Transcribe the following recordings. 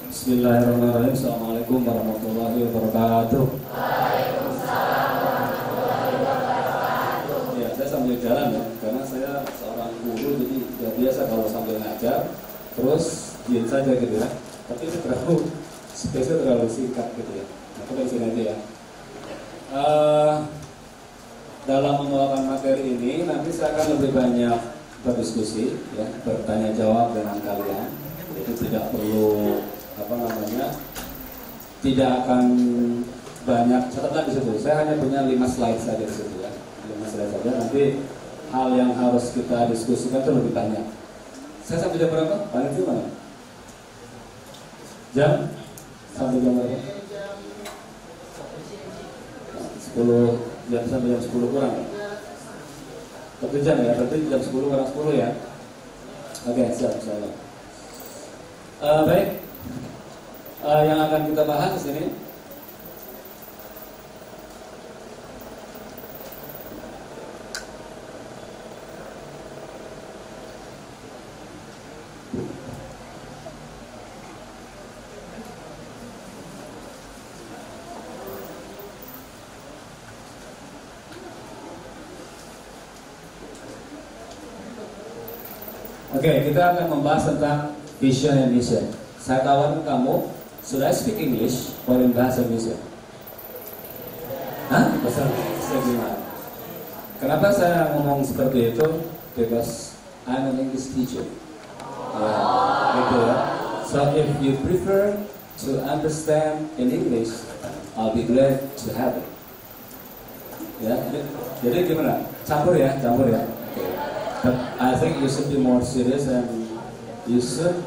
Bismillahirrahmanirrahim. Assalamualaikum warahmatullahi wabarakatuh. Ya, saya sambil jalan ya, karena saya seorang guru, jadi ya biasa kalau sambil ngajar, terus diam saja gitu ya. Tapi ini terlalu space-nya terlalu singkat gitu ya. Aku dari sini aja ya. Dalam membawakan materi ini, nanti saya akan lebih banyak berdiskusi, ya, bertanya jawab dengan kalian. Jadi tidak perlu tidak akan banyak catatan di situ. Saya hanya punya 5 slide saja di situ ya. 5 slide saja. Nanti hal yang harus kita diskusikan itu lebih banyak. Saya sampai jam berapa? Paling itu mana? Jam? Sampai jam berapa? 10 jam sampai jam 10 kurang ya? 1 jam ya, berarti jam 10 kurang 10 ya. Oke, siap. Baik. Yang akan kita bahas di sini kita akan membahas tentang vision and mission. Saya tawarkan kamu, should I speak English or in bahasa Indonesia? Hah? Bahasa gimana? Kenapa saya ngomong seperti itu? Because I'm an English teacher. Ya, gitu ya. So if you prefer to understand in English, I'll be glad to have it. Ya, jadi gimana? Campur ya. Okay. But I think you should be more serious and you should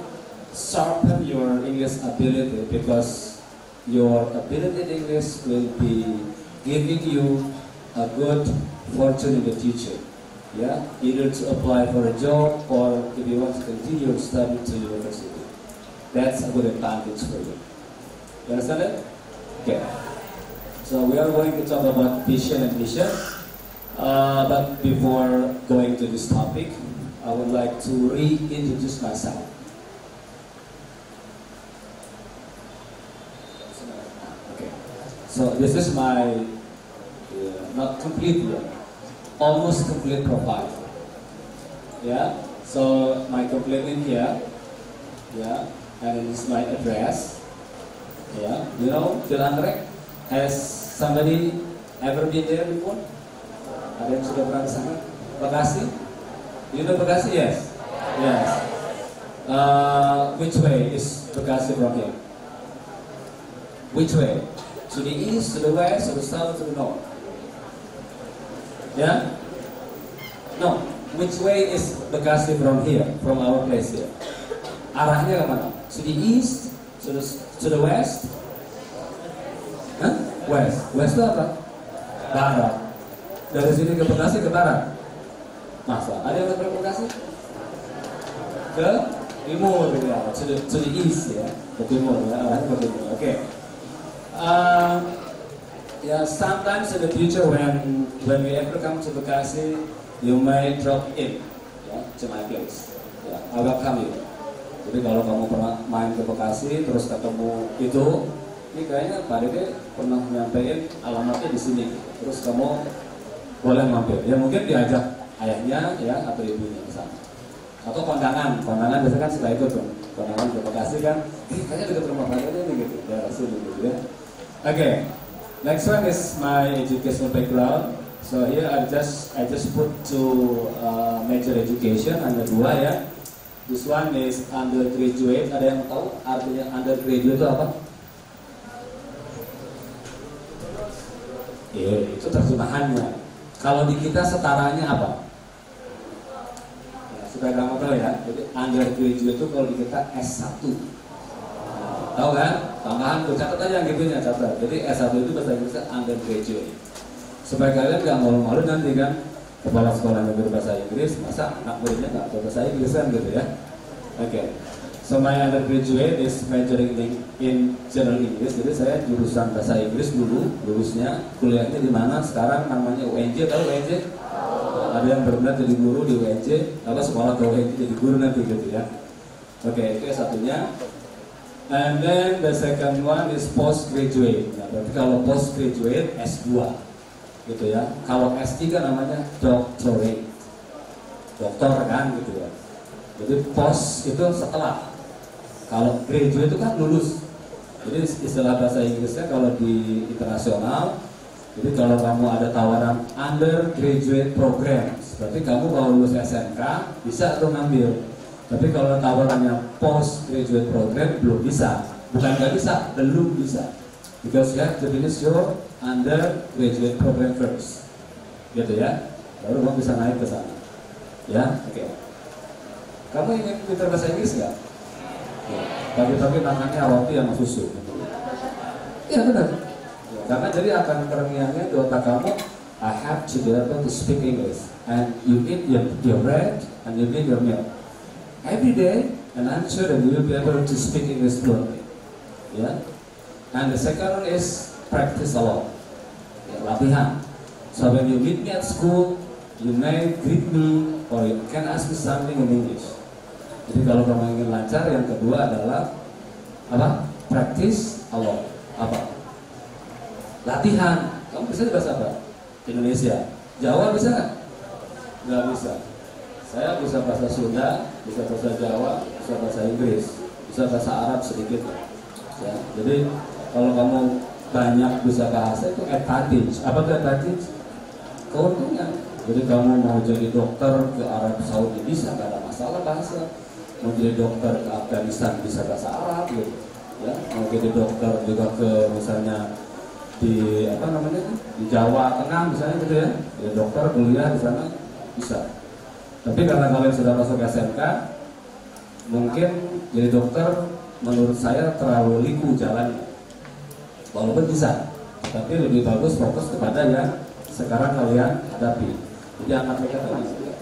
sharpen your English ability, because your ability in English will be giving you a good fortune in the future. Yeah, either to apply for a job or if you want to continue studying to university. That's a good advantage for you. You understand it? Okay. So we are going to talk about vision and mission. But before going to this topic, I would like to reintroduce myself. So this is my not complete yet, almost complete profile. Yeah. So my complete in here. Yeah. And this is my address. Yeah. You know Cilandak? Has somebody ever been there before? Ada yang sudah pernah ke sana? Bekasi? You know Bekasi? Yes. Yes. Which way is Bekasi from here? Which way? To the east, to the west, to the south, to the north? Yeah? No. Which way is Bekasi from here, from our place here? Arahnya ke mana? To the east, to the west? Huh? West. West itu apa? Barat. Dari sini ke Bekasi ke barat? Masa? Ada yang ke Bekasi? Ke timur ya, to the east ya, ke timur ya, arahnya ke timur. Oke. Yeah, sometimes in the future when we ever come to Bekasi, you may drop in, to my place. I welcome you. Jadi kalau kamu pernah main ke Bekasi, terus ketemu itu, ini kayaknya Pak Dede pernah nyampein alamatnya di sini. Terus kamu boleh mampir. Ya mungkin diajak ayahnya ya atau ibunya ke sana. Atau kondangan biasanya kan suka ikut tuh. Kondangan ke Bekasi kan, kayaknya dekat rumah Pak Dede nih gitu. Ya sini gitu ya. Okay, next one is my educational background. So here I just put two major education, ada 2 ya. This one is undergraduate. Ada yang tahu artinya undergraduate itu apa? Itu terjemahannya. Kalau di kita setaranya apa? Ya, supaya kamu tahu ya. Jadi undergraduate itu kalau di kita S1. Tahu kan? Tambahan tuh, catat aja yang gitunya, catat. Jadi S1 itu bahasa Inggrisnya undergraduate. Supaya kalian gak malu-malu nanti kan kepala sekolah negeri bahasa Inggris, masa anak muridnya gak tahu bahasa Inggris kan gitu ya. Okay. So my undergraduate is majoring in general English. Jadi saya jurusan bahasa Inggris dulu, lulusnya kuliahnya di mana? Sekarang namanya UNJ, tahu UNJ? Ada yang berminat jadi guru di UNJ, apa sekolah ke UNJ jadi guru nanti gitu ya. Oke, itu satunya. And then the second one is postgraduate. Nah, berarti kalau postgraduate S2 gitu ya. Kalau S3 namanya doctorate. Doktor kan gitu ya. Jadi post itu setelah. Kalau graduate itu kan lulus. Jadi istilah bahasa Inggrisnya kalau di internasional, jadi kalau kamu ada tawaran undergraduate program, berarti kamu kalau lulus SMK bisa tuh ngambil. Tapi kalau tawarannya postgraduate program belum bisa. Bukan nggak bisa, belum bisa. Because you have to finish your undergraduate program first. Gitu ya. Baru kamu bisa naik ke sana. Ya, oke. Kamu ingin pintar bahasa Inggris nggak? Pagi-pagi makannya roti sama susu. Iya benar. Karena jadi akan terngiang-ngiang di otak kamu, I have to be able to speak English, and you eat your bread and you eat your milk every day, and I'm sure that you will be able to speak English fluently. Yeah. And the second one is practice a lot. Ya, latihan. So when you meet me at school, you may greet me or you can ask me something in English. Jadi kalau kamu ingin lancar, yang kedua adalah apa? Practice a lot. Apa? Latihan. Kamu bisa bahasa apa? Indonesia. Jawa bisa nggak? Nggak bisa. Saya bisa bahasa Sunda, bisa bahasa Jawa, bisa bahasa Inggris, bisa bahasa Arab sedikit. Ya. Jadi kalau kamu banyak bisa bahasa itu advantage. Apa itu advantage? Keuntungan. Jadi kamu mau jadi dokter ke Arab Saudi bisa, nggak ada masalah bahasa. Mau jadi dokter ke Afghanistan bisa bahasa Arab gitu. Ya, mau jadi dokter juga ke misalnya di apa namanya di Jawa Tengah misalnya gitu ya, jadi dokter kuliah di sana bisa. Tapi karena kalian sudah masuk SMK, mungkin jadi dokter menurut saya terlalu liku jalannya. Walaupun bisa, tapi lebih bagus fokus kepada yang sekarang kalian hadapi. Jadi anak TKP ini,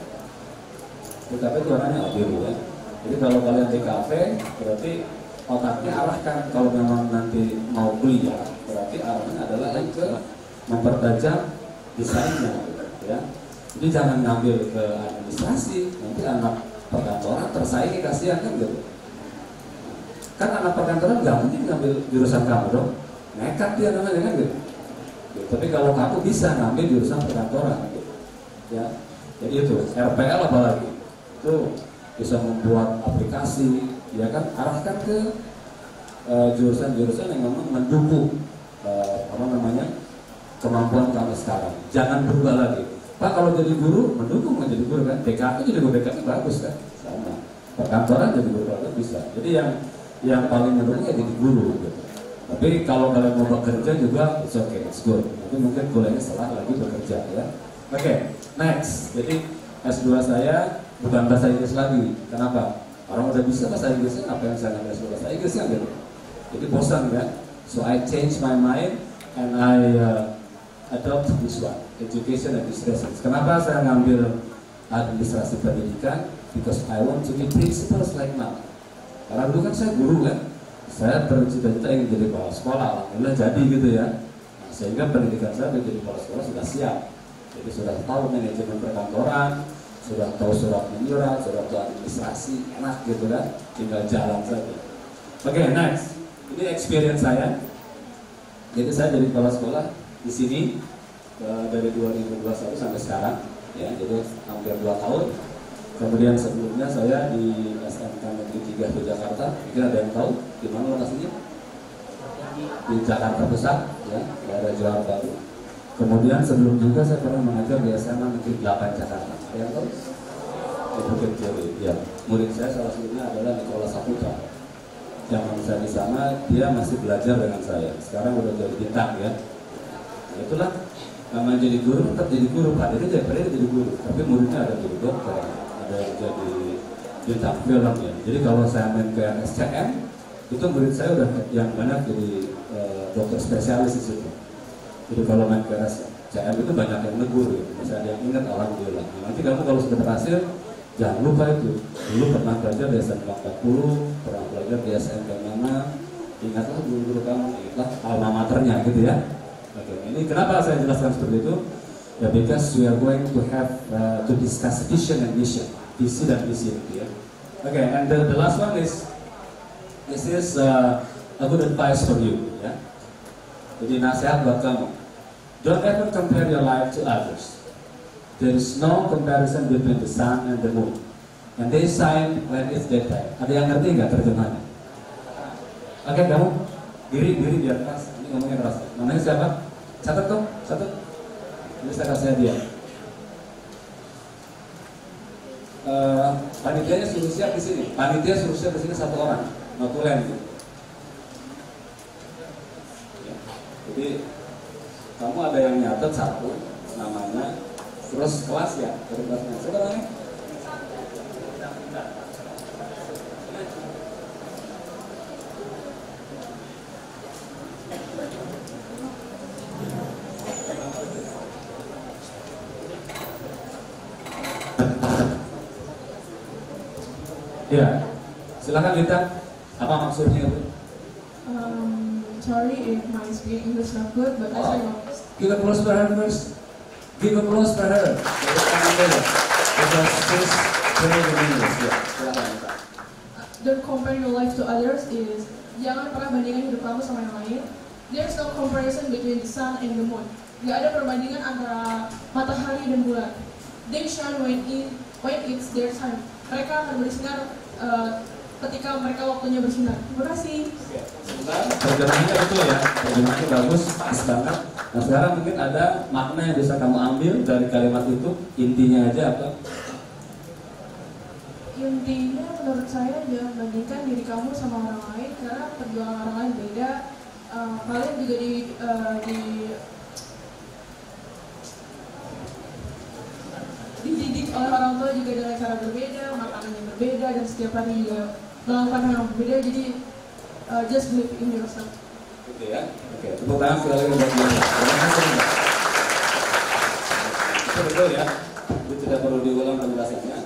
TKP itu warnanya biru ya. Jadi kalau kalian TKP berarti otaknya arahkan, kalau memang nanti mau kuliah berarti arahnya adalah ke mempertajam desainnya ya. Jadi jangan ngambil ke administrasi, nanti anak perkantoran tersaingi, kasihan kan gitu. Kan anak perkantoran nggak mungkin ngambil jurusan kamu dong, nekat dia namanya kan gitu. Tapi kalau kamu bisa ngambil jurusan perkantoran gitu. Ya, jadi itu RPL apalagi itu bisa membuat aplikasi, ya kan, arahkan ke jurusan-jurusan yang memang mendukung apa namanya kemampuan kamu sekarang. Jangan berubah lagi. Pak kalau jadi guru mendukung menjadi guru kan, DKV jadi guru DKV bagus kan, sama. Perkantoran jadi guru bagus bisa. Jadi yang paling mendukung ya jadi guru. Gitu. Tapi kalau kalian mau bekerja juga, it's okay, it's good. Tapi mungkin kuliahnya setelah lagi bekerja ya. Oke, next. Jadi S2 saya bukan bahasa Inggris lagi. Kenapa? Orang udah bisa bahasa Inggrisnya, apa yang saya ngambil bahasa Inggrisnya gitu. Jadi bosan kan? So I change my mind and I adopt this one, education administration. Kenapa saya ngambil administrasi pendidikan? Because I want to be principals like now. Karena dulu kan saya guru kan, saya bercita-cita ingin jadi kepala sekolah, alhamdulillah jadi gitu ya. Nah, sehingga pendidikan saya menjadi kepala sekolah sudah siap. Jadi sudah tahu manajemen perkantoran, sudah tahu surat menyurat, sudah tahu administrasi, enak gitu kan, tinggal jalan saja. Oke, next. Ini experience saya. Jadi saya jadi kepala sekolah di sini dari 2021 sampai sekarang, ya, jadi hampir 2 tahun. Kemudian sebelumnya saya di SMK Negeri 3 di Jakarta. Mungkin ada yang tahu di mana lokasinya? Di Jakarta Pusat, ya, daerah Johar Baru. Kemudian sebelum juga saya pernah mengajar di SMA Negeri 8 Jakarta. Ada yang tahu? Di Bukit Duri. Ya, murid saya salah satunya adalah Nikola Saputra. Zaman saya di sana dia masih belajar dengan saya. Sekarang udah jadi bintang ya. Nah, itulah namanya jadi guru, tetap jadi guru. Pak ini jadi guru, tapi muridnya ada jadi dokter, ada yang jadi bintang film ya. Jadi kalau saya main ke SCM, itu murid saya udah yang banyak jadi dokter spesialis di situ. Jadi kalau main ke SCM itu banyak yang negur gitu. Masih ada yang ingat, alhamdulillah. Nah, nanti kamu kalau sudah berhasil, jangan lupa itu. Dulu pernah belajar di SMK 40, pernah belajar di SMK mana, ingatlah guru-guru kamu, ingatlah alma maternya gitu ya. Oke, ini kenapa saya jelaskan seperti itu? Ya, because we are going to have to discuss vision and mission, visi dan misi gitu ya. Oke, and the last one is This is a good advice for you, ya. Jadi nasihat buat kamu. Don't ever compare your life to others. There is no comparison between the sun and the moon. And they shine when it's daytime. Ada yang ngerti nggak terjemahannya? Oke, kamu diri biar keras. Ini ngomongnya keras. Namanya siapa? Catat dong, catat. Ini saya kasih hadiah. Panitianya suruh siap di sini. Panitia suruh siap di sini 1 orang. Notulen gitu. Ya. Jadi kamu ada yang nyatet 1 namanya, terus kelas ya, dari kelasnya. Siapa namanya? Ya, silakan Lita. Apa maksudnya itu? Sorry if my speaking English not good, but I say honest. Give applause for her first. Give applause for her. Because she's very good English. Ya, silakan Lita. Don't compare your life to others is jangan pernah bandingkan hidup kamu sama yang lain. There's no comparison between the sun and the moon. Gak ada perbandingan antara matahari dan bulan. They shine when it's their time. Mereka akan bersinar ketika mereka waktunya bersinar. Terima kasih. Sebentar, terjemahannya betul ya, terjemahannya bagus, pas banget. Nah sekarang mungkin ada makna yang bisa kamu ambil dari kalimat itu, intinya aja apa? Intinya menurut saya jangan bandingkan diri kamu sama orang lain karena perjuangan orang lain beda. Kalian juga dididik oleh orang tua juga dengan cara berbeda, makanan yang berbeda, dan setiap hari juga melakukan hal yang berbeda. Jadi just believe in yourself. Oke ya, oke. Tepuk tangan sekali lagi buat dia. Terima kasih. Itu betul ya. Itu tidak perlu diulang penjelasannya.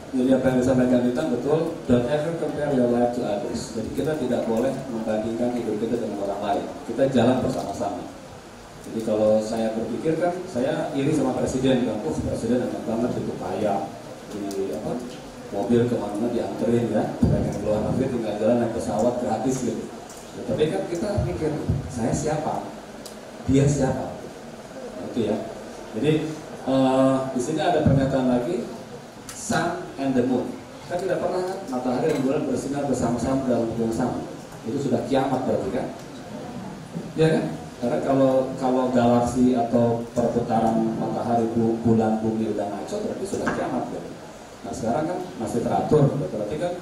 Jadi apa yang disampaikan Lita betul. Don't ever compare your life to others. Jadi kita tidak boleh membandingkan hidup kita dengan orang lain. Kita jalan bersama-sama. Jadi kalau saya berpikir kan, saya iri sama presiden, kan, presiden enak banget itu kaya, di apa, mobil kemana-mana dianterin ya, pengen keluar negeri tinggal jalan naik pesawat gratis gitu. Ya, tapi kan kita mikir, saya siapa, dia siapa, itu ya. Jadi di sini ada pernyataan lagi, sun and the moon. Kan tidak pernah matahari dan bulan bersinar bersama-sama dalam waktu yang sama. Itu sudah kiamat berarti kan, ya kan? Karena kalau galaksi atau perputaran matahari, bulan, bumi udah ngaco, berarti sudah kiamat ya. Nah sekarang kan masih teratur, berarti kan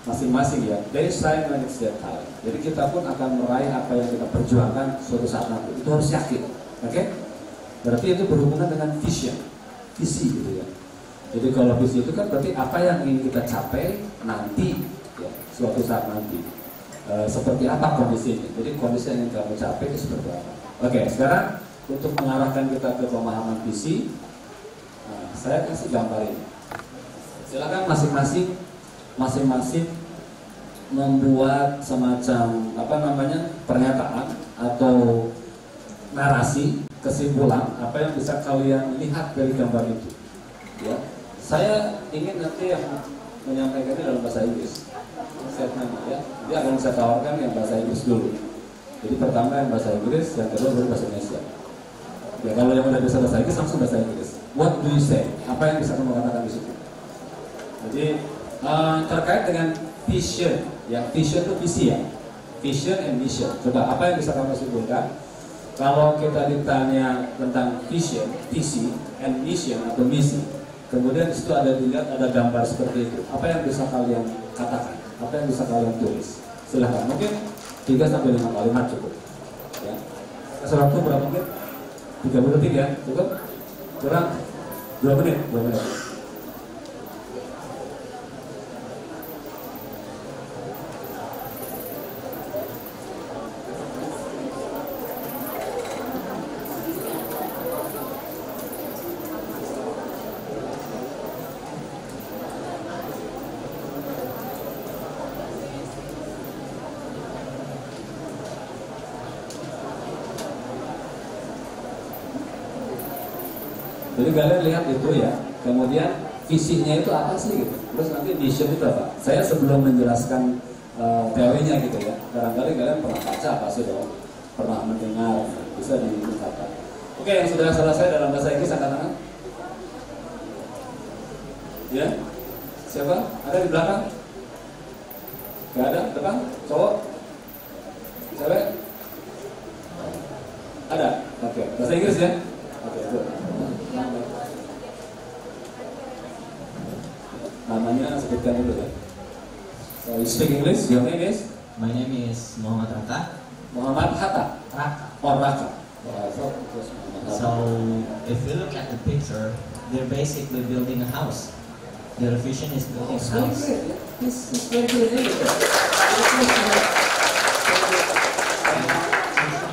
masing-masing ya. They shine when it's their time. Jadi kita pun akan meraih apa yang kita perjuangkan suatu saat nanti. Itu harus yakin, oke? Berarti itu berhubungan dengan vision, visi gitu ya. Jadi kalau visi itu kan berarti apa yang ingin kita capai nanti, ya, suatu saat nanti. Seperti apa kondisinya, jadi kondisi yang kamu capai itu seperti apa. Oke, sekarang untuk mengarahkan kita ke pemahaman visi, saya kasih gambar ini. Silakan masing-masing membuat semacam apa namanya pernyataan atau narasi, kesimpulan apa yang bisa kalian lihat dari gambar itu. Ya, saya ingin nanti yang menyampaikannya dalam bahasa Inggris. Ya. Jadi akan saya tawarkan yang bahasa Inggris dulu. Jadi pertama yang bahasa Inggris, yang kedua baru bahasa Indonesia. Ya kalau yang udah bisa bahasa Inggris langsung bahasa Inggris. What do you say? Apa yang bisa kamu katakan di situ? Jadi terkait dengan vision, ya vision itu visi ya. Vision and mission. Coba apa yang bisa kamu simpulkan? Kalau kita ditanya tentang vision, visi, and mission atau misi, kemudian di situ dilihat ada gambar seperti itu. Apa yang bisa kalian katakan? Apa yang bisa kalian tulis? Silahkan, mungkin 3-5 kalimat cukup. Ya. Kasih waktu berapa menit? 30 detik ya, cukup? Kurang 2 menit. Jadi kalian lihat itu ya, kemudian visinya itu apa sih gitu. Terus nanti mission itu apa? Saya sebelum menjelaskan teorinya gitu ya. Barangkali kalian pernah baca pasti dong, pernah mendengar, bisa diungkapkan. Oke, yang sudah selesai dalam bahasa Inggris angkat tangan. Ya, siapa? Ada di belakang? Gak ada? Depan? Cowok? Cewek? Ada? Oke, bahasa Inggris ya? Oke, itu. Namanya sebutkan dulu ya. So, you speak English? Your name is? My name is Muhammad Raka. Muhammad Hatta. Raka. Or Raka. So, if you look at the picture, they're basically building a house. Their vision is building a house. This is very good. Their vision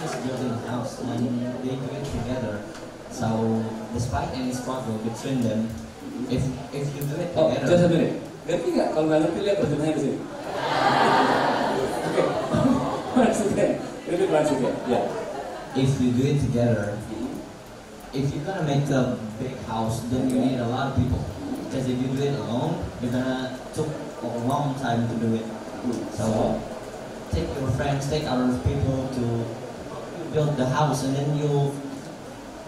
is building a house, and they do it together. So, despite any struggle between them, if you do it Oh, together. just a minute. Ngerti nggak? Kalau nggak ngerti lihat terjemahnya di sini. Oke. Once again. Repeat once again. Yeah. If you do it together, if you're gonna make a big house, then you need a lot of people. Because if you do it alone, you're gonna take a long time to do it. So take your friends, take other people to build the house, and then you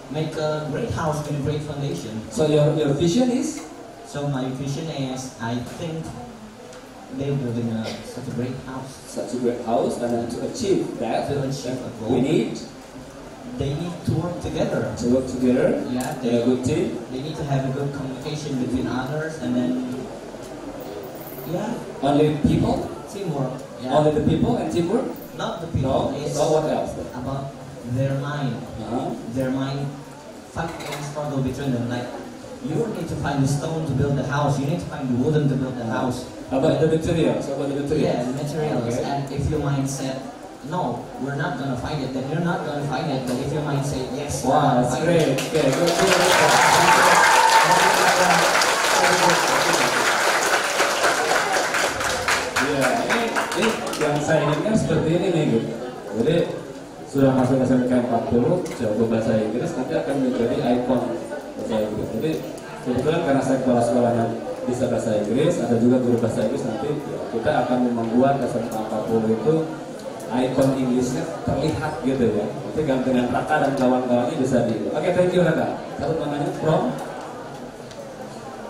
make a great house with a great foundation. So your vision is? So my vision is, I think they're building such a great house. Such a great house, and then to achieve that, To achieve a goal. they need to work together. to work together. Yeah, They're a good team. They need to have a good communication between others, and then Only people? teamwork. Yeah. Only the people and teamwork? Not the people. No. It's So what else then? about their mind. Uh-huh. Their mind fight and struggle between them. Like you don't need to find the stone to build the house. You need to find the wooden to build the house. About the materials? About the materials? Yeah, the materials. Okay. And if your mind said, no, we're not gonna find it, then you're not gonna find it. But if your mind said, yes, we're Wow, gonna that's find great. it. Okay, good. Ya, ini yang saya inginkan seperti ini nih, gitu. Jadi sudah masuk SMK 40, jago bahasa Inggris, nanti akan menjadi ikon bahasa Inggris. Jadi kebetulan karena saya kepala sekolah yang bisa bahasa Inggris, ada juga guru bahasa Inggris, nanti kita akan membuat SMK 40 itu ikon Inggrisnya terlihat gitu ya. Nanti dengan Raka dan kawan-kawannya bisa di. Oke, thank you Raka. Satu namanya from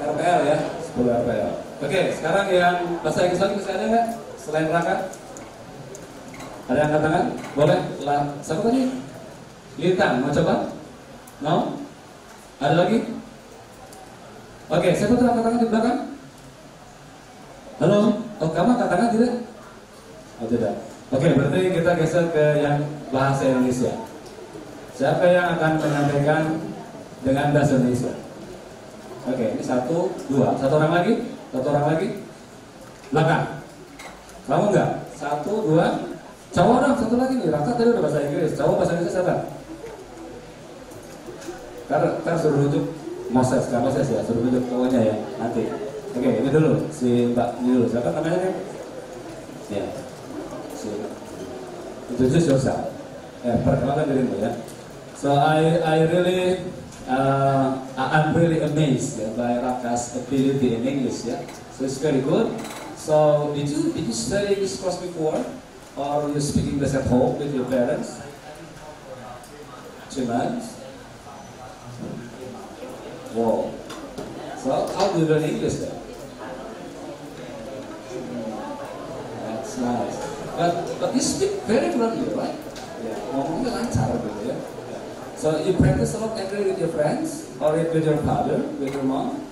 RPL ya, 10 RPL. Oke, sekarang yang bahasa Inggris lagi masih ada nggak? Selain Raka? Ada yang angkat tangan? Boleh? Lah, siapa tadi? Lintang, mau coba? No? Ada lagi? Oke, siapa tuh angkat tangan di belakang? Halo? Oh, kamu angkat tangan tidak? Oh, tidak. Oke, berarti kita geser ke yang bahasa Indonesia. Siapa yang akan menyampaikan dengan bahasa Indonesia? Oke, ini 1, 2. Satu orang lagi? Satu orang lagi? Belakang. Kamu enggak? 1, 2. Cowok dong, satu lagi nih. Raka tadi udah bahasa Inggris. Cowok bahasa Indonesia siapa? Karena suruh rujuk Moses ya, suruh rujuk cowoknya ya nanti. Oke, ini dulu si Mbak ini dulu. Siapa namanya nih? Ya. Introduce yourself. Perkenalkan dirimu ya. So I really I'm really amazed by Raka's ability in English ya. So it's very good. So did you study English course before, or you speak English at home with your parents? 2 months. Wow. So how do you learn English then? That's nice. But you speak very fluently, right? Yeah. Ngomongnya lancar gitu ya. So you practice a lot every with your friends, or with your father, with your mom?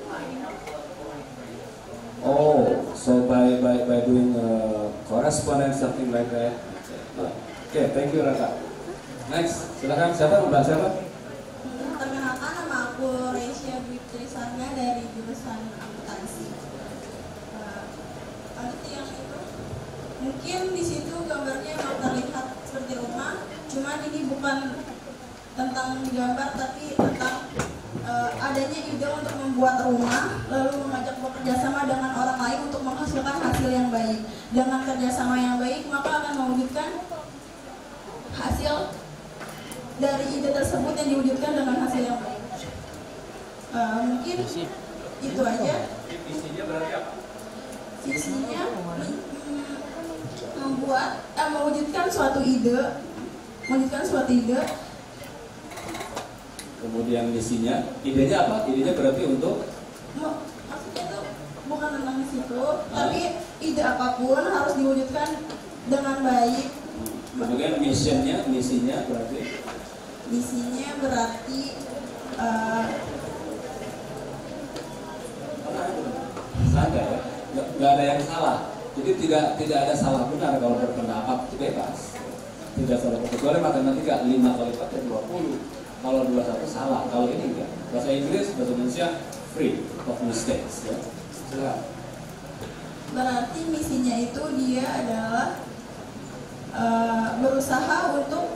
Oh, so by doing correspondence something like that. Okay, thank you Raka. Next, silakan siapa Mbak siapa? Perkenalkan, nama aku Reisha Dwi Trisarga dari jurusan akuntansi. Lanjut yang itu, mungkin di situ gambarnya memang terlihat seperti rumah, cuman ini bukan tentang gambar tapi tentang adanya ide untuk membuat rumah, lalu mengajak bekerja sama dengan orang lain untuk menghasilkan hasil yang baik. Dengan kerjasama yang baik, maka akan mewujudkan hasil dari ide tersebut yang diwujudkan dengan hasil yang baik. Mungkin itu aja. Visinya berarti apa? Visinya mewujudkan suatu ide, Kemudian misinya, idenya apa? Idenya berarti untuk maksudnya itu bukan tentang di situ, tapi ide apapun harus diwujudkan dengan baik. Kemudian misinya berarti santai ya, nggak ada yang salah. Jadi tidak ada salah benar kalau berpendapat, itu bebas. Tidak salah kecuali matematika 5 kali 4 = 20. Kalau 21 salah, kalau ini enggak. Bahasa Inggris, bahasa Indonesia free of mistakes ya. Silakan. Berarti misinya itu dia adalah berusaha untuk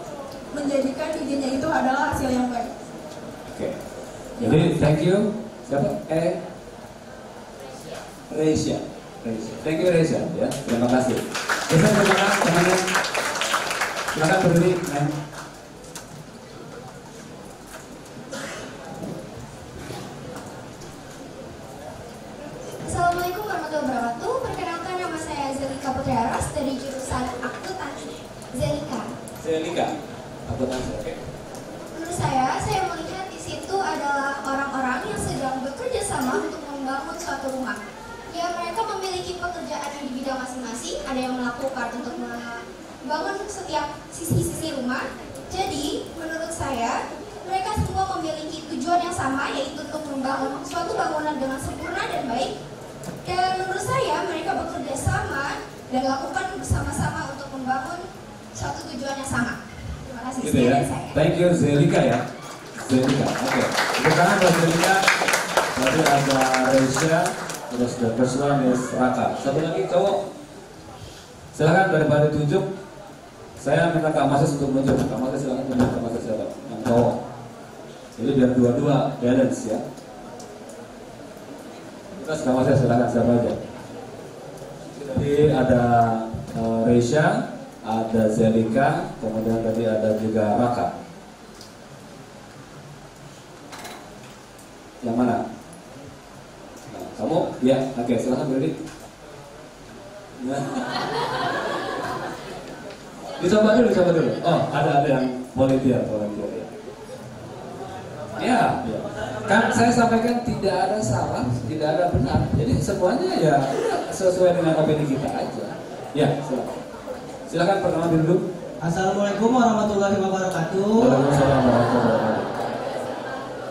menjadikan idenya itu adalah hasil yang baik. Oke. Jadi thank you. Siapa? Reisha. Thank you Reisha ya. Terima kasih. Bisa silakan teman-teman. Silakan berdiri. Assalamualaikum warahmatullahi wabarakatuh. Perkenalkan, nama saya Zelika Putri-Aras dari jurusan Akuntansi. Zelika. Akuntansi, oke. Menurut saya melihat di situ adalah orang-orang yang sedang bekerja sama untuk membangun suatu rumah. Ya, mereka memiliki pekerjaan yang di bidang masing-masing. Ada yang melakukan untuk membangun setiap sisi-sisi rumah. Jadi, menurut saya mereka semua memiliki tujuan yang sama, yaitu untuk membangun suatu bangunan dengan sempurna dan baik. Dan menurut saya mereka bekerja sama dan lakukan bersama-sama untuk membangun suatu tujuan yang sama. Terima kasih. Gitu ya. Thank you Zelika ya. Zelika. Oke. Tepuk tangan buat Zelika. Tadi ada Reisha, terus the first one is Raka. Satu lagi cowok. Silakan daripada tunjuk. Saya minta Kak Mases untuk menunjuk. Kak Mases silakan tunjuk Kak Mases siapa? Yang cowok. Jadi biar dua-dua balance ya. Terus Kak Mases silakan siapa aja. Jadi ada Reisha, ada Zelika, kemudian tadi ada juga Raka. Yang mana? Nah, kamu? Ya, oke, silakan berdiri. Nah. Dicoba dulu. Oh, ada yang volunteer ya. Ya. Kan saya sampaikan tidak ada salah, tidak ada benar. Jadi semuanya ya sesuai dengan opini kita aja. Ya, silakan. Silakan perkenalan dulu. Assalamualaikum warahmatullahi wabarakatuh. Waalaikumsalam warahmatullahi wabarakatuh.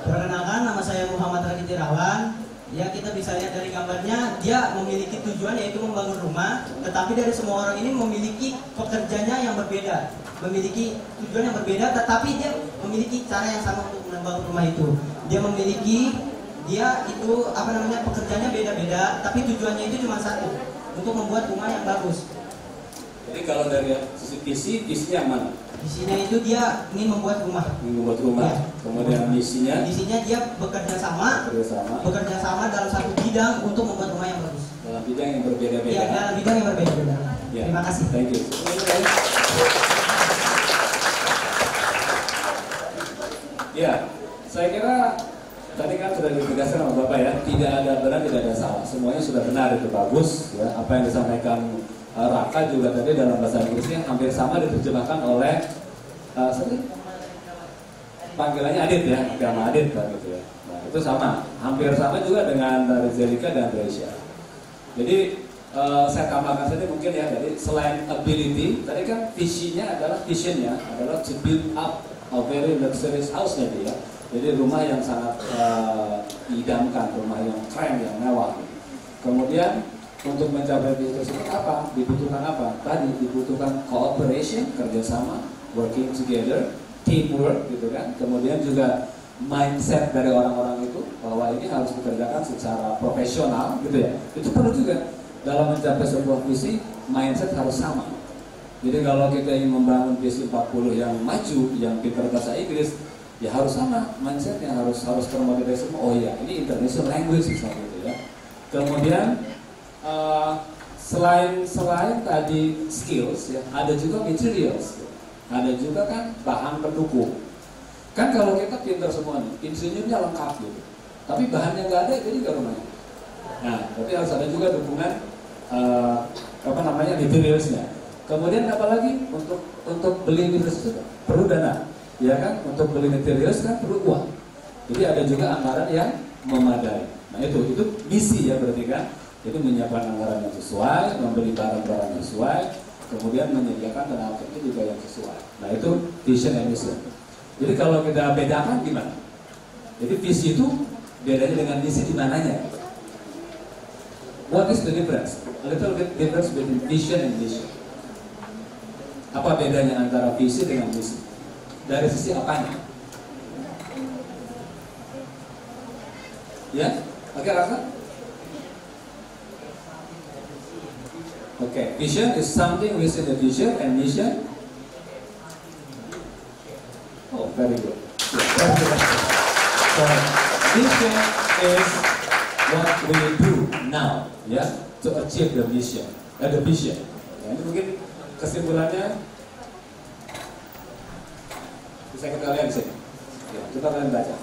Perkenalkan, nama saya Muhammad Raki Tirawan. Ya, kita bisa lihat dari gambarnya, dia memiliki tujuan yaitu membangun rumah. Tetapi dari semua orang ini memiliki pekerjanya yang berbeda, memiliki tujuan yang berbeda, tetapi dia memiliki cara yang sama untuk membangun rumah itu. Dia itu pekerjaannya beda-beda, tapi tujuannya itu cuma satu, untuk membuat rumah yang bagus. Jadi kalau dari sisi visinya mana? Visinya itu dia ingin membuat rumah. Ya. Kemudian misinya dia bekerja sama dalam satu bidang untuk membuat rumah yang bagus. Dalam bidang yang berbeda-beda. Ya, dalam bidang yang berbeda-beda. Ya. Terima kasih. Thank you. Ya, saya kira tadi kan sudah ditegaskan sama Bapak ya, tidak ada benar, tidak ada salah. Semuanya sudah benar, itu bagus. Ya, apa yang disampaikan Raka juga tadi dalam bahasa Inggrisnya hampir sama diterjemahkan oleh panggilannya Adit ya, agama Adit kan gitu ya. Nah, itu sama, hampir sama juga dengan dari Zelika dan Reisha. Jadi saya tambahkan saja mungkin ya, jadi selain ability, tadi kan visionnya adalah to build up a very luxurious house tadi ya. Jadi rumah yang sangat diidamkan, rumah yang keren, yang mewah. Kemudian untuk mencapai itu tersebut apa? Dibutuhkan apa? Tadi dibutuhkan cooperation, kerjasama, working together, teamwork gitu kan. Kemudian juga mindset dari orang-orang itu bahwa ini harus dikerjakan secara profesional gitu ya. Itu perlu juga dalam mencapai sebuah visi, mindset harus sama. Jadi kalau kita ingin membangun visi 40 yang maju, yang pintar bahasa Inggris, ya harus sama mindsetnya, harus termotivasi. Oh iya, ini international language misalnya gitu ya. Kemudian selain tadi skills ya, ada juga materials, ada juga kan bahan pendukung. Kan kalau kita pintar semua nih, insinyurnya lengkap gitu, tapi bahannya nggak ada, jadi nggak rumahnya. Nah, tapi harus ada juga dukungan materialsnya. Kemudian apalagi untuk beli universitas perlu dana, ya kan? Untuk beli materials kan perlu uang. Jadi ada juga anggaran yang memadai. Nah itu misi ya berarti kan. Jadi menyiapkan anggaran yang sesuai, membeli barang-barang yang sesuai, kemudian menyediakan tenaga kerja juga yang sesuai. Nah itu vision and mission. Jadi kalau kita bedakan gimana? Jadi visi itu bedanya dengan misi di mananya? What is the difference? A little bit difference between vision and mission. Apa bedanya antara visi dengan misi? Dari sisi apanya? Ya, oke Rasa? Oke, vision is something within the vision and mission. Oh, very good. So, mission is what we do now, ya, to achieve the mission, the vision. Ya, ini mungkin kesimpulannya bisa kita lihat di sini. Ya, coba kalian baca.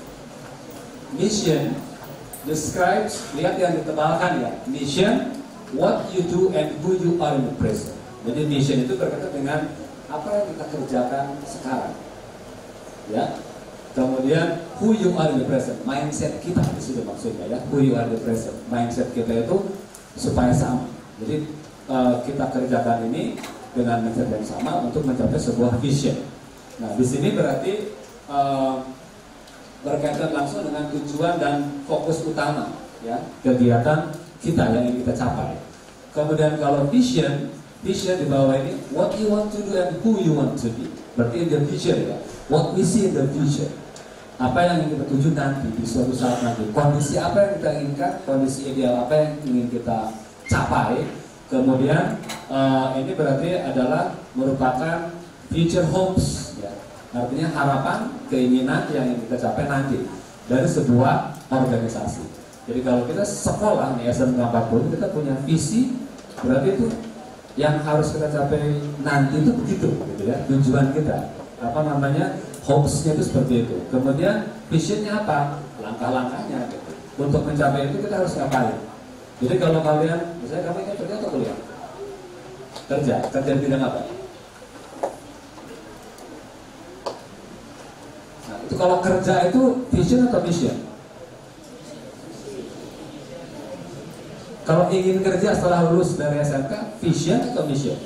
Mission describes, lihat yang ditebalkan ya. Mission, what you do and who you are in the present. Jadi mission itu berkaitan dengan apa yang kita kerjakan sekarang. Ya. Kemudian who you are in the present, mindset kita di situ maksudnya ya. Who you are in the present, mindset kita itu supaya sama. Jadi kita kerjakan ini dengan mindset yang sama untuk mencapai sebuah vision. Nah di sini berarti berkaitan langsung dengan tujuan dan fokus utama ya kegiatan kita yang ingin kita capai. Kemudian kalau vision di bawah ini what you want to do and who you want to be. Berarti in the future ya. What we see in the future. Apa yang ingin kita tuju nanti di suatu saat nanti. Kondisi apa yang kita inginkan, kondisi ideal apa yang ingin kita capai. Kemudian ini berarti adalah merupakan future hopes ya. Artinya harapan, keinginan yang ingin kita capai nanti dari sebuah organisasi. Jadi kalau kita sekolah nih SMK 40 kita punya visi, berarti itu yang harus kita capai nanti itu begitu gitu ya, tujuan kita. Apa namanya? Hopes-nya itu seperti itu. Kemudian vision-nya apa? Langkah-langkahnya gitu. Untuk mencapai itu kita harus ngapain? Jadi kalau kalian, misalnya kamu ingin kerja atau kuliah? Kerja di bidang apa? Nah, itu kalau kerja itu vision atau mission? Kalau ingin kerja setelah lulus dari SMK, vision atau mission?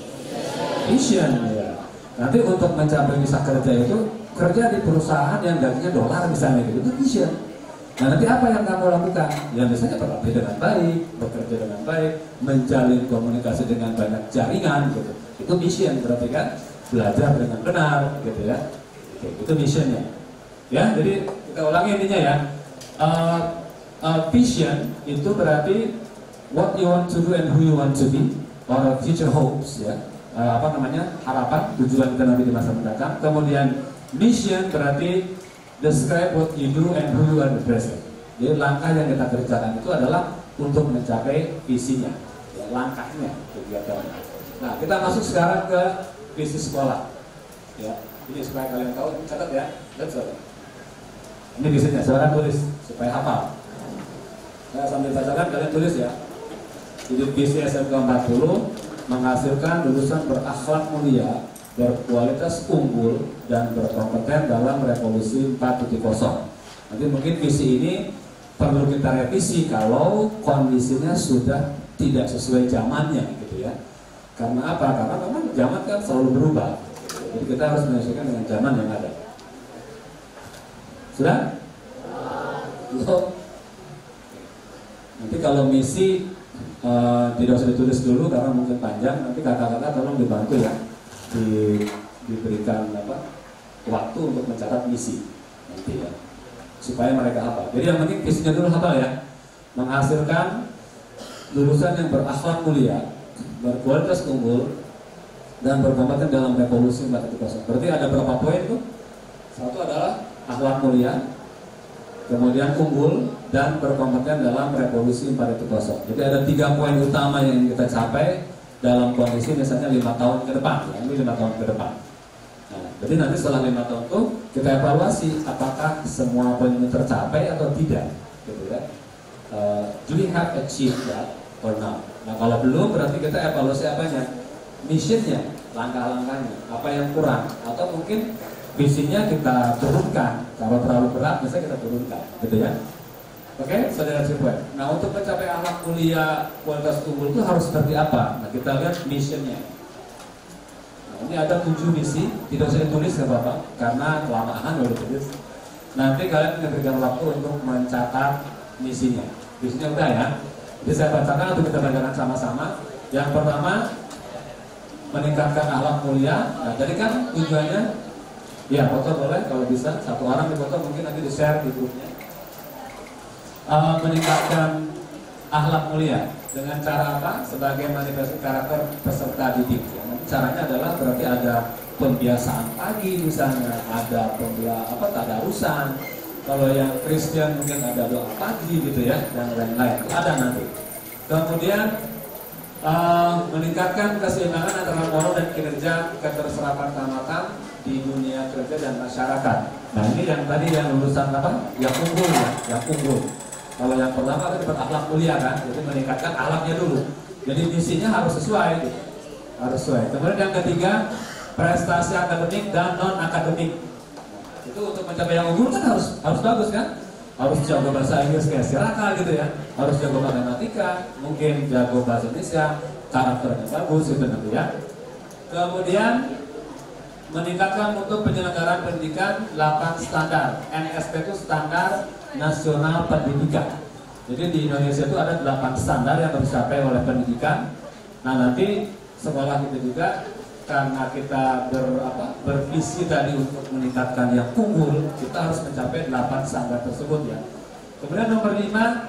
Vision ya. Nanti untuk mencapai bisa kerja itu kerja di perusahaan yang gajinya dolar misalnya gitu, itu vision. Nah nanti apa yang kamu lakukan? Ya misalnya bekerja dengan baik, menjalin komunikasi dengan banyak jaringan gitu. Itu mission berarti kan belajar dengan benar gitu ya. Oke, itu missionnya. Ya, jadi kita ulangi intinya ya. Vision itu berarti what you want to do and who you want to be, or future hopes ya. Harapan, tujuan kita nanti di masa mendatang. Kemudian mission berarti describe what you do and who you are in the present. Jadi langkah yang kita kerjakan itu adalah untuk mencapai visinya, ya, langkahnya, kegiatannya. Nah, kita masuk sekarang ke visi sekolah. Ya, ini supaya kalian tahu, catat ya. Ini visinya, silakan tulis supaya hafal. Saya sambil bacakan, kalian tulis ya. Jadi visi SMK 40 menghasilkan lulusan berakhlak mulia, berkualitas unggul, dan berkompeten dalam revolusi 4.0. Nanti mungkin visi ini perlu kita revisi kalau kondisinya sudah tidak sesuai zamannya gitu ya. Karena apa? Karena memang zaman kan selalu berubah. Jadi kita harus menyesuaikan dengan zaman yang ada. Sudah? Belum? Nanti kalau misi tidak usah ditulis dulu karena mungkin panjang. Nanti kakak-kakak tolong dibantu ya, diberikan waktu untuk mencatat misi nanti ya, supaya mereka hafal. Jadi yang penting visinya dulu hafal ya. Menghasilkan lulusan yang berakhlak mulia, berkualitas unggul, dan berkompeten dalam revolusi 4.0. Berarti ada berapa poin tuh? Satu adalah akhlak mulia, kemudian unggul dan berkompeten dalam revolusi 4.0. Jadi ada 3 poin utama yang kita capai dalam kondisi misalnya 5 tahun ke depan. Ya, ini 5 tahun ke depan. Nah, jadi nanti setelah 5 tahun itu kita evaluasi apakah semua poin ini tercapai atau tidak. Gitu ya. Do we have achieved that or not? Nah kalau belum berarti kita evaluasi apanya? Missionnya. langkah-langkahnya, apa yang kurang, atau mungkin visinya kita turunkan. Kalau terlalu berat, biasanya kita turunkan, gitu ya. Oke, saudara Cipuan. Nah, untuk mencapai akhlak mulia kualitas unggul itu harus seperti apa? Nah, kita lihat missionnya. Nah, ini ada 7 misi, tidak usah ditulis ya Bapak, karena kelamaan udah ditulis. Nanti kalian diberikan waktu untuk mencatat misinya. Misinya udah ya. Jadi saya bacakan untuk kita bacakan sama-sama. Yang pertama, meningkatkan akhlak mulia. Nah, jadi kan tujuannya, ya foto boleh kalau bisa. Satu orang di foto, mungkin nanti di-share di grupnya. Meningkatkan akhlak mulia dengan cara apa? Sebagai manifestasi karakter peserta didik. Caranya adalah berarti ada pembiasaan pagi misalnya, ada tadarusan. Kalau yang Kristen mungkin ada doa pagi gitu ya, dan lain-lain. Ada nanti. Kemudian meningkatkan keseimbangan antara moral dan kinerja keterserapan tamatan di dunia kerja dan masyarakat. Nah ini yang tadi yang lulusan apa? Yang unggul ya, yang unggul. Kalau yang pertama kan dapat akhlak mulia kan, jadi meningkatkan akhlaknya dulu. Jadi misinya harus sesuai, gitu. Harus sesuai. Kemudian yang ketiga, prestasi akademik dan non akademik. Itu untuk mencapai yang unggul kan harus bagus kan? Harus jago bahasa Inggris kayak Siraka gitu ya. Harus jago matematika, mungkin jago bahasa Indonesia, karakternya bagus gitu nanti ya. Kemudian meningkatkan untuk penyelenggaraan pendidikan 8 standar. NSP itu standar nasional pendidikan. Jadi di Indonesia itu ada 8 standar yang harus dicapai oleh pendidikan. Nah nanti sekolah kita juga karena kita bervisi tadi untuk meningkatkan yang unggul, kita harus mencapai 8 standar tersebut ya. Kemudian nomor 5,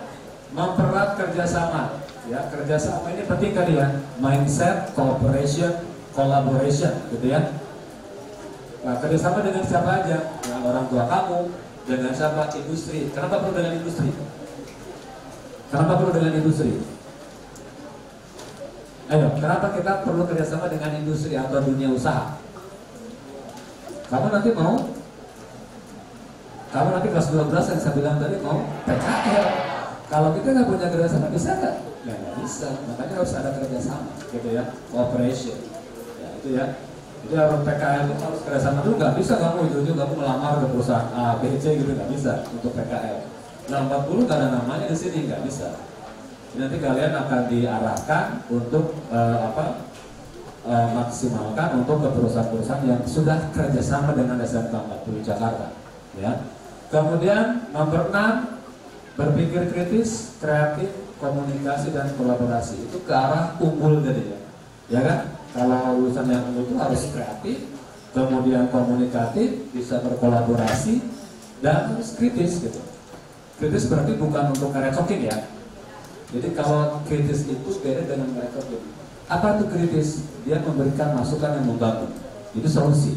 mempererat kerjasama. Ya, kerjasama ini penting tadi ya. Mindset, cooperation, collaboration, gitu ya. Nah, kerjasama dengan siapa aja? Dengan orang tua kamu, dengan siapa? Industri. Kenapa perlu dengan industri? Kenapa perlu dengan industri? Ayo, kenapa kita perlu kerjasama dengan industri atau dunia usaha? Kamu nanti kelas 12 yang saya bilang tadi mau PKL. Kalau kita nggak punya kerjasama bisa nggak? Ya nggak bisa. Makanya harus ada kerjasama, gitu ya, cooperation. Ya itu ya. Jadi harus PKL itu harus kerjasama dulu. Nggak bisa kamu ujung-ujung kamu melamar ke perusahaan A, B, C gitu, nggak bisa untuk PKL. Nah 40 nggak ada namanya di sini, nggak bisa. Nanti kalian akan diarahkan untuk maksimalkan untuk ke perusahaan-perusahaan yang sudah kerjasama dengan SMK 40 Jakarta. Ya. Kemudian nomor 6, berpikir kritis, kreatif, komunikasi dan kolaborasi. Itu ke arah unggul tadi ya. Ya kan? Kalau lulusan yang unggul itu harus kreatif, kemudian komunikatif, bisa berkolaborasi dan harus kritis gitu. Kritis berarti bukan untuk ngerecokin ya. Jadi kalau kritis itu beda dengan mereka. Apa itu kritis? Dia memberikan masukan yang membangun. Itu solusi.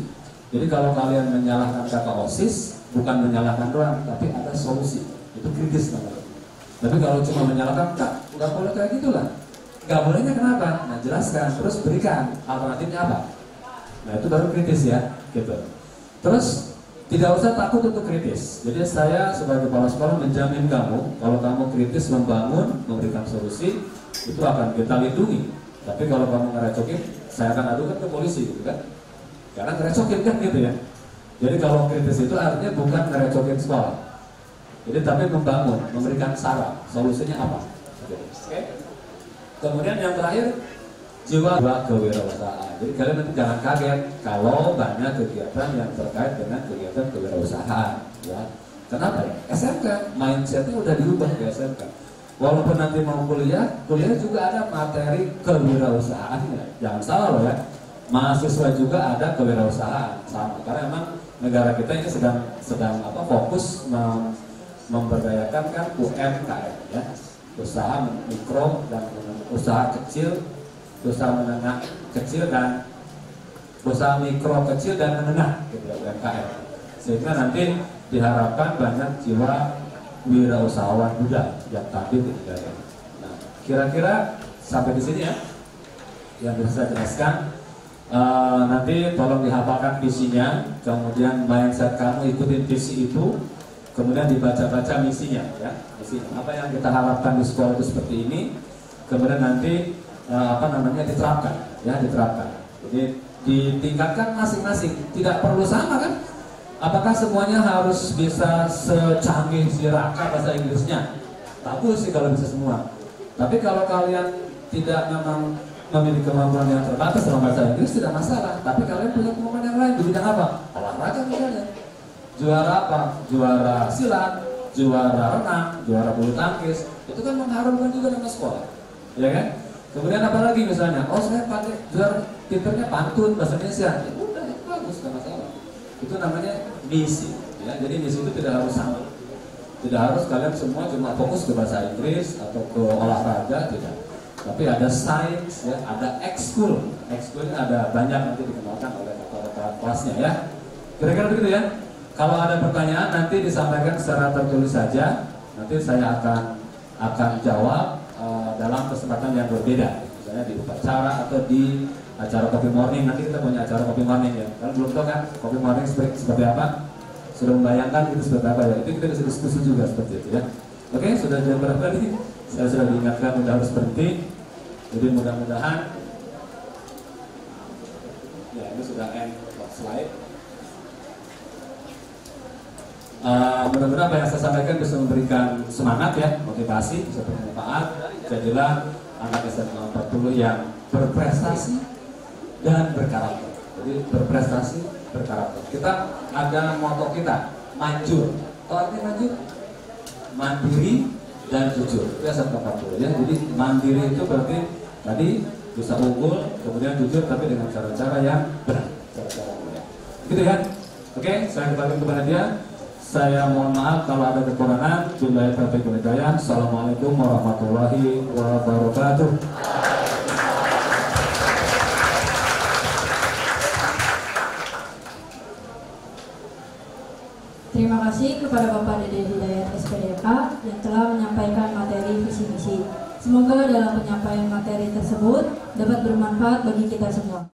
Jadi kalau kalian menyalahkan kata OSIS, bukan menyalahkan doang, tapi ada solusi. Itu kritis namanya. Tapi kalau cuma menyalahkan, nggak boleh kayak gitulah. Nggak bolehnya kenapa? Nah jelaskan, terus berikan alternatifnya apa. Nah itu baru kritis ya, gitu. Terus tidak usah takut untuk kritis. Jadi saya sebagai kepala sekolah menjamin kamu, kalau kamu kritis membangun, memberikan solusi, itu akan kita lindungi. Tapi kalau kamu ngerecokin, saya akan adukan ke polisi gitu kan. Karena ngerecokin kan gitu ya. Jadi kalau kritis itu artinya bukan ngerecokin sekolah. Jadi tapi membangun, memberikan saran, solusinya apa. Oke. Kemudian yang terakhir, jiwa kewirausahaan. Jadi kalian nanti jangan kaget kalau banyak kegiatan yang terkait dengan kegiatan kewirausahaan. Ya. Kenapa ya? SMK, mindsetnya udah diubah ke SMK. Walaupun nanti mau kuliah juga ada materi kewirausahaannya. Jangan salah loh ya. Mahasiswa juga ada kewirausahaan sama. Karena memang negara kita ini sedang fokus memberdayakan kan UMKM ya. Usaha mikro dan usaha kecil, usaha menengah kecil dan usaha mikro kecil dan menengah gitu UMKM. Sehingga nanti diharapkan banyak jiwa wirausahawan muda yang tampil di negara. Nah, kira-kira sampai di sini ya yang bisa saya jelaskan. Nanti tolong dihafalkan visinya, kemudian mindset kamu ikutin visi itu, kemudian dibaca-baca misinya ya. Misinya apa yang kita harapkan di sekolah itu seperti ini, kemudian nanti diterapkan ya, diterapkan. Jadi ditingkatkan masing-masing. Tidak perlu sama kan? Apakah semuanya harus bisa secanggih si Raka bahasa Inggrisnya? Bagus sih kalau bisa semua. Tapi kalau kalian tidak memang memiliki kemampuan yang terbatas dalam bahasa Inggris, tidak masalah. Tapi kalian punya kemampuan yang lain di bidang apa? Olahraga misalnya. Juara apa? Juara silat, juara renang, juara bulu tangkis. Itu kan mengharumkan juga nama sekolah, ya kan? Kemudian apa lagi misalnya? Oh, saya pandai juara pinternya pantun bahasa Indonesia. Ya udah, itu bagus, tidak masalah. Itu namanya misi, ya. Jadi misi itu tidak harus sama. Tidak harus kalian semua cuma fokus ke bahasa Inggris atau ke olahraga, tidak. Tapi ada sains, ya, ada ekskul. Ekskulnya ada banyak nanti dikenalkan oleh kakak-kakak kelasnya, ya. Kira-kira begitu ya. Kalau ada pertanyaan nanti disampaikan secara tertulis saja. Nanti saya akan jawab dalam kesempatan yang berbeda. Misalnya di upacara atau di acara Coffee Morning. Nanti kita punya acara Coffee Morning ya. Kalian belum tahu kan Coffee Morning seperti apa? Sudah membayangkan itu seperti apa ya? Itu kita bisa diskusi juga seperti itu ya. Oke, sudah jam berapa nih? Saya sudah diingatkan sudah harus berhenti. Jadi mudah-mudahan ya ini sudah end slide. Mudah-mudahan apa yang saya sampaikan bisa memberikan semangat ya, motivasi, bisa bermanfaat. Jadilah anak SMA 40 yang berprestasi dan berkarakter. Jadi berprestasi, berkarakter. Kita ada moto kita, manjur. Tahu artinya manjur? Mandiri dan jujur. Itu SMA 40 ya. Jadi mandiri itu berarti tadi bisa unggul, kemudian jujur tapi dengan cara-cara yang benar, cara-cara mulia. Gitu ya. Oke, saya kembali kepada dia. Saya mohon maaf kalau ada kekurangan. Billahi taufiq wal hidayah. Assalamualaikum warahmatullahi wabarakatuh. Terima kasih kepada Bapak Dede Hidayat SPDK yang telah menyampaikan materi visi misi. Semoga dalam penyampaian materi tersebut dapat bermanfaat bagi kita semua.